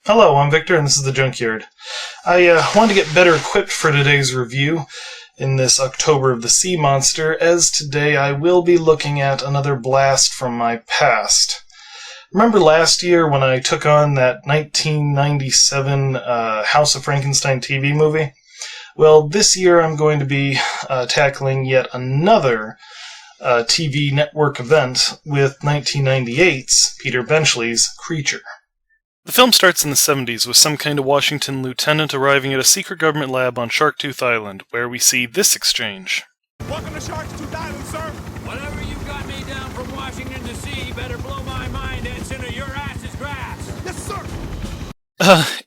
Hello, I'm Victor, and this is the Junkyard. I wanted to get better equipped for today's review in this October of the Sea Monster, as today I will be looking at another blast from my past. Remember last year when I took on that 1997 House of Frankenstein TV movie? Well, this year I'm going to be tackling yet another TV network event with 1998's Peter Benchleys' Creature. The film starts in the 70s with some kind of Washington lieutenant arriving at a secret government lab on Sharktooth Island, where we see this exchange. Welcome to Sharktooth Island, sir. Whatever you got me down from Washington, D.C., better blow my mind, Ensign, or your ass is grass. Yes, sir.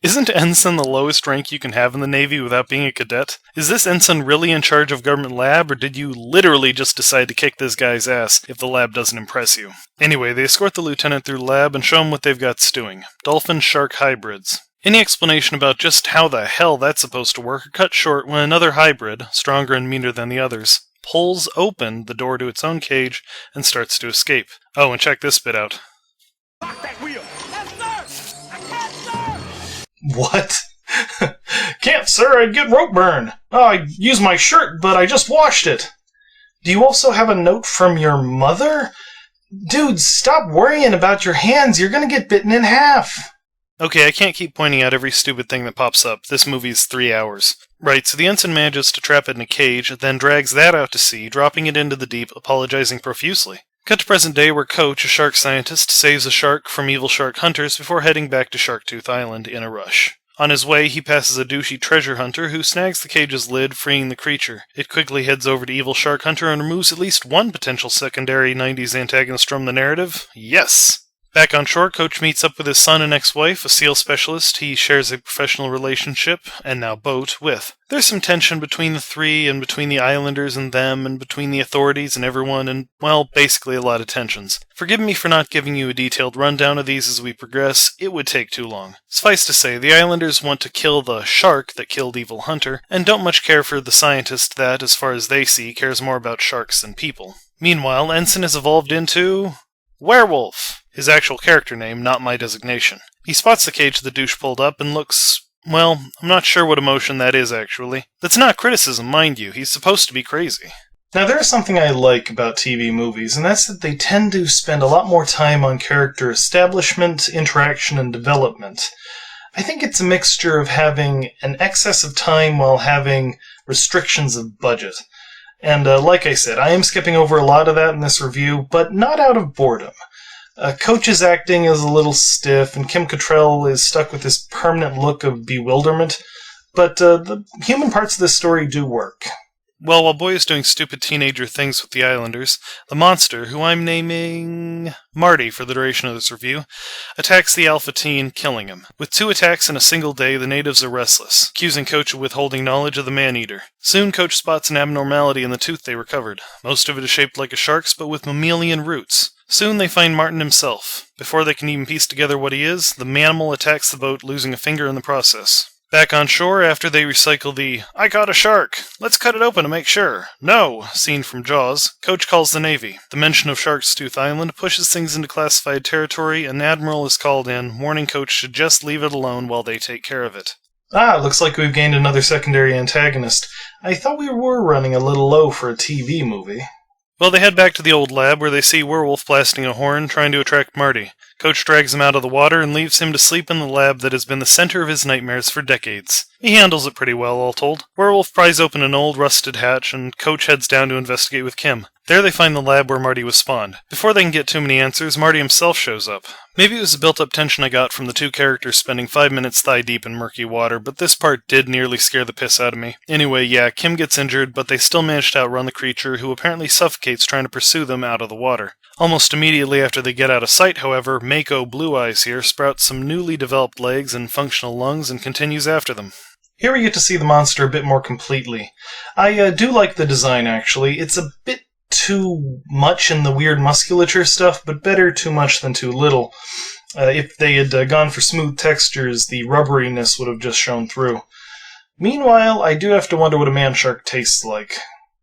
Isn't ensign the lowest rank you can have in the Navy without being a cadet? Is this ensign really in charge of government lab, or did you literally just decide to kick this guy's ass if the lab doesn't impress you? Anyway, they escort the lieutenant through the lab and show him what they've got stewing. Dolphin-shark hybrids. Any explanation about just how the hell that's supposed to work are cut short when another hybrid, stronger and meaner than the others, pulls open the door to its own cage and starts to escape. Oh, and check this bit out. Lock that wheel. Yes, sir! I can't, sir! What? Can't, sir, I'd get rope burn. Oh, I used my shirt, but I just washed it. Do you also have a note from your mother? Dude, stop worrying about your hands. You're gonna get bitten in half. Okay, I can't keep pointing out every stupid thing that pops up. This movie's 3 hours. Right, so the ensign manages to trap it in a cage, then drags that out to sea, dropping it into the deep, apologizing profusely. Cut to present day where Coach, a shark scientist, saves a shark from evil shark hunters before heading back to Sharktooth Island in a rush. On his way, he passes a douchey treasure hunter who snags the cage's lid, freeing the creature. It quickly heads over to evil shark hunter and removes at least one potential secondary 90s antagonist from the narrative. Yes! Back on shore, Coach meets up with his son and ex-wife, a SEAL specialist he shares a professional relationship, and now boat, with. There's some tension between the three, and between the islanders and them, and between the authorities and everyone, and, well, basically a lot of tensions. Forgive me for not giving you a detailed rundown of these as we progress. It would take too long. Suffice to say, the islanders want to kill the shark that killed Evil Hunter, and don't much care for the scientist that, as far as they see, cares more about sharks than people. Meanwhile, Ensign has evolved into... Werewolf! His actual character name, not my designation. He spots the cage the douche pulled up and looks... well, I'm not sure what emotion that is, actually. That's not criticism, mind you. He's supposed to be crazy. Now, there's something I like about TV movies, and that's that they tend to spend a lot more time on character establishment, interaction, and development. I think it's a mixture of having an excess of time while having restrictions of budget. And like I said, I am skipping over a lot of that in this review, but not out of boredom. Coach's acting is a little stiff, and Kim Cattrall is stuck with this permanent look of bewilderment, but the human parts of this story do work. Well, while Boy is doing stupid teenager things with the Islanders, the monster, who I'm naming Marty for the duration of this review, attacks the alpha teen, killing him. With 2 attacks in a single day, the natives are restless, accusing Coach of withholding knowledge of the man-eater. Soon, Coach spots an abnormality in the tooth they recovered. Most of it is shaped like a shark's, but with mammalian roots. Soon they find Martin himself. Before they can even piece together what he is, the manimal attacks the boat, losing a finger in the process. Back on shore, after they recycle the "I caught a shark! Let's cut it open to make sure! No!" scene from Jaws, Coach calls the Navy. The mention of Sharktooth Island pushes things into classified territory, and Admiral is called in, warning Coach to just leave it alone while they take care of it. Looks like we've gained another secondary antagonist. I thought we were running a little low for a TV movie. Well, they head back to the old lab where they see Werewolf blasting a horn, trying to attract Marty. Coach drags him out of the water and leaves him to sleep in the lab that has been the center of his nightmares for decades. He handles it pretty well, all told. Werewolf pries open an old, rusted hatch, and Coach heads down to investigate with Kim. There they find the lab where Marty was spawned. Before they can get too many answers, Marty himself shows up. Maybe it was the built-up tension I got from the 2 characters spending 5 minutes thigh-deep in murky water, but this part did nearly scare the piss out of me. Anyway, yeah, Kim gets injured, but they still manage to outrun the creature, who apparently suffocates trying to pursue them out of the water. Almost immediately after they get out of sight, however, Mako Blue Eyes here sprouts some newly developed legs and functional lungs and continues after them. Here we get to see the monster a bit more completely. I do like the design, actually. It's a bit too much in the weird musculature stuff, but better too much than too little. If they had gone for smooth textures, the rubberiness would have just shown through. Meanwhile, I do have to wonder what a man-shark tastes like.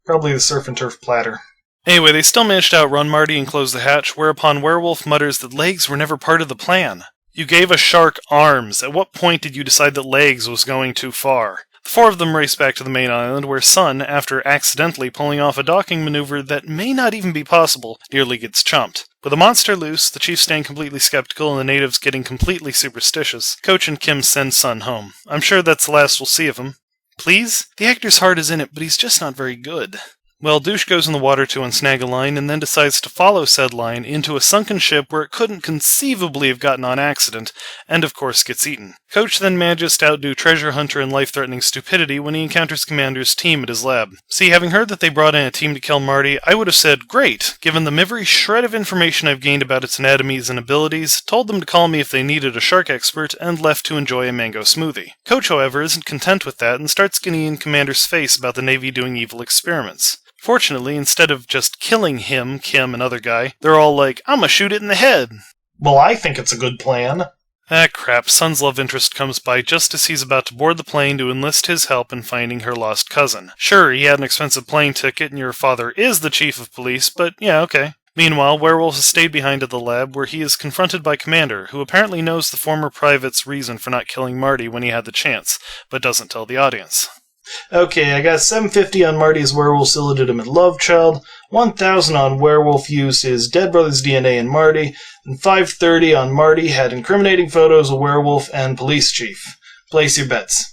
Probably the surf and turf platter. Anyway, they still managed to outrun Marty and close the hatch, whereupon Werewolf mutters that legs were never part of the plan. You gave a shark arms. At what point did you decide that legs was going too far? The four of them race back to the main island, where Sun, after accidentally pulling off a docking maneuver that may not even be possible, nearly gets chomped. With the monster loose, the chief staying completely skeptical, and the natives getting completely superstitious, Coach and Kim send Sun home. I'm sure that's the last we'll see of him. Please? The actor's heart is in it, but he's just not very good. Well, Douche goes in the water to unsnag a line and then decides to follow said line into a sunken ship where it couldn't conceivably have gotten on accident, and of course gets eaten. Coach then manages to outdo treasure hunter in life-threatening stupidity when he encounters Commander's team at his lab. See, having heard that they brought in a team to kill Marty, I would have said, great, given the every shred of information I've gained about its anatomies and abilities, told them to call me if they needed a shark expert, and left to enjoy a mango smoothie. Coach, however, isn't content with that and starts getting in Commander's face about the Navy doing evil experiments. Fortunately, instead of just killing him, Kim, and other guy, they're all like, I'ma shoot it in the head. Well, I think it's a good plan. Ah, crap. Sun's love interest comes by just as he's about to board the plane to enlist his help in finding her lost cousin. Sure, he had an expensive plane ticket and your father is the chief of police, but yeah, okay. Meanwhile, Werewolf has stayed behind at the lab where he is confronted by Commander, who apparently knows the former private's reason for not killing Marty when he had the chance, but doesn't tell the audience. Okay, I got 750 on Marty as Werewolf's illegitimate love child, 1,000 on Werewolf used his dead brother's DNA in Marty, and 530 on Marty had incriminating photos of Werewolf and police chief. Place your bets.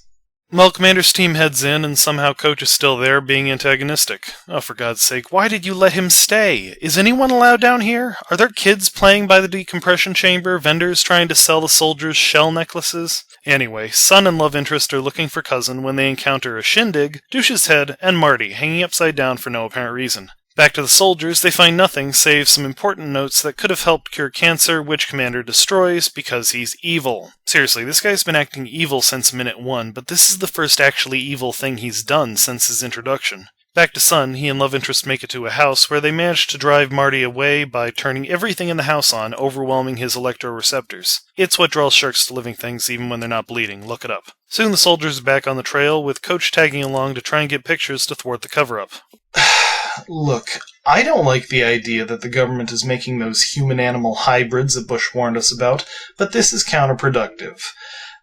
Well, Commander's team heads in, and somehow Coach is still there, being antagonistic. Oh, for God's sake, why did you let him stay? Is anyone allowed down here? Are there kids playing by the decompression chamber, vendors trying to sell the soldiers shell necklaces? Anyway, Sun and love interest are looking for cousin when they encounter a shindig, Douche's head, and Marty hanging upside down for no apparent reason. Back to the soldiers, they find nothing save some important notes that could have helped cure cancer, which Commander destroys because he's evil. Seriously, this guy's been acting evil since minute 1, but this is the first actually evil thing he's done since his introduction. Back to Sun, he and love interest make it to a house where they manage to drive Marty away by turning everything in the house on, overwhelming his electroreceptors. It's what draws sharks to living things even when they're not bleeding, look it up. Soon the soldiers are back on the trail, with Coach tagging along to try and get pictures to thwart the cover-up. Look, I don't like the idea that the government is making those human-animal hybrids that Bush warned us about, but this is counterproductive.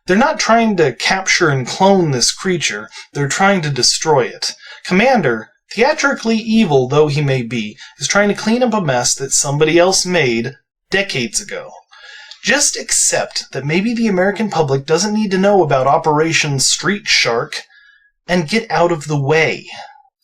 They're not trying to capture and clone this creature, they're trying to destroy it. Commander, theatrically evil though he may be, is trying to clean up a mess that somebody else made decades ago. Just accept that maybe the American public doesn't need to know about Operation Street Shark, and get out of the way.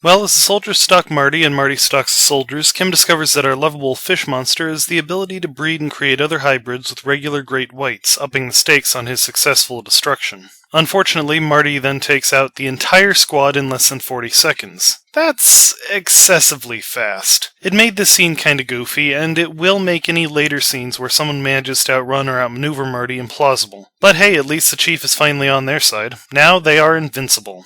Well, as the soldiers stalk Marty and Marty stalks the soldiers, Kim discovers that our lovable fish monster has the ability to breed and create other hybrids with regular great whites, upping the stakes on his successful destruction. Unfortunately, Marty then takes out the entire squad in less than 40 seconds. That's excessively fast. It made this scene kinda goofy, and it will make any later scenes where someone manages to outrun or outmaneuver Marty implausible. But hey, at least the chief is finally on their side. Now they are invincible.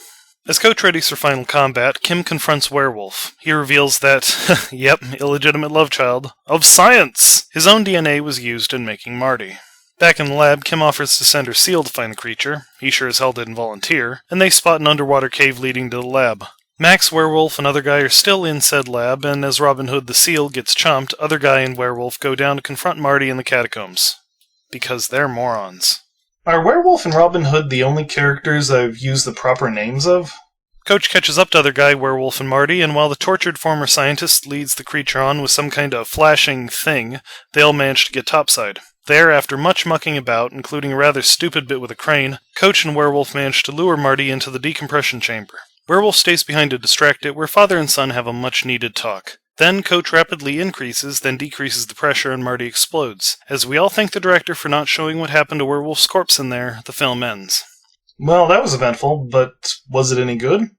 As Coach readies for final combat, Kim confronts Werewolf. He reveals that, yep, illegitimate love child, of science! His own DNA was used in making Marty. Back in the lab, Kim offers to send her SEAL to find the creature. He sure as hell didn't volunteer, and they spot an underwater cave leading to the lab. Max, Werewolf, and other guy are still in said lab, and as Robin Hood the SEAL gets chomped, other guy and Werewolf go down to confront Marty in the catacombs. Because they're morons. Are Werewolf and Robin Hood the only characters I've used the proper names of? Coach catches up to other guy, Werewolf, and Marty, and while the tortured former scientist leads the creature on with some kind of flashing thing, they all manage to get topside. There, after much mucking about, including a rather stupid bit with a crane, Coach and Werewolf manage to lure Marty into the decompression chamber. Werewolf stays behind to distract it, where father and son have a much-needed talk. Then Coach rapidly increases, then decreases the pressure, and Marty explodes. As we all thank the director for not showing what happened to Werewolf's corpse in there, the film ends. Well, that was eventful, but was it any good?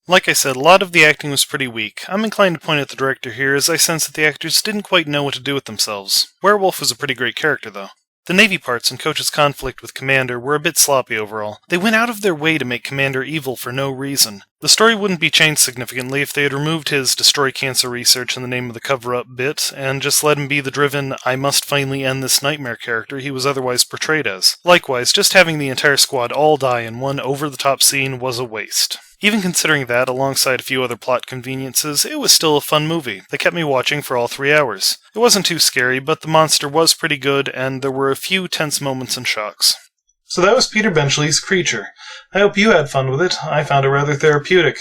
Like I said, a lot of the acting was pretty weak. I'm inclined to point at the director here, as I sense that the actors didn't quite know what to do with themselves. Werewolf was a pretty great character, though. The Navy parts and Coach's conflict with Commander were a bit sloppy overall. They went out of their way to make Commander evil for no reason. The story wouldn't be changed significantly if they had removed his destroy cancer research in the name of the cover-up bit, and just let him be the driven, I must finally end this nightmare character he was otherwise portrayed as. Likewise, just having the entire squad all die in one over-the-top scene was a waste. Even considering that, alongside a few other plot conveniences, it was still a fun movie that kept me watching for all 3 hours. It wasn't too scary, but the monster was pretty good, and there were a few tense moments and shocks. So that was Peter Benchleys' Creature. I hope you had fun with it. I found it rather therapeutic.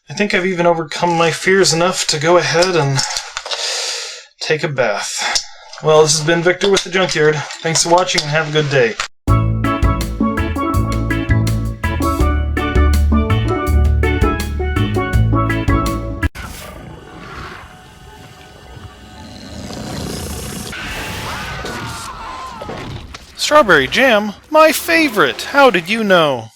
I think I've even overcome my fears enough to go ahead and take a bath. Well, this has been Victor with the Junkyard. Thanks for watching and have a good day. Strawberry jam? My favorite! How did you know?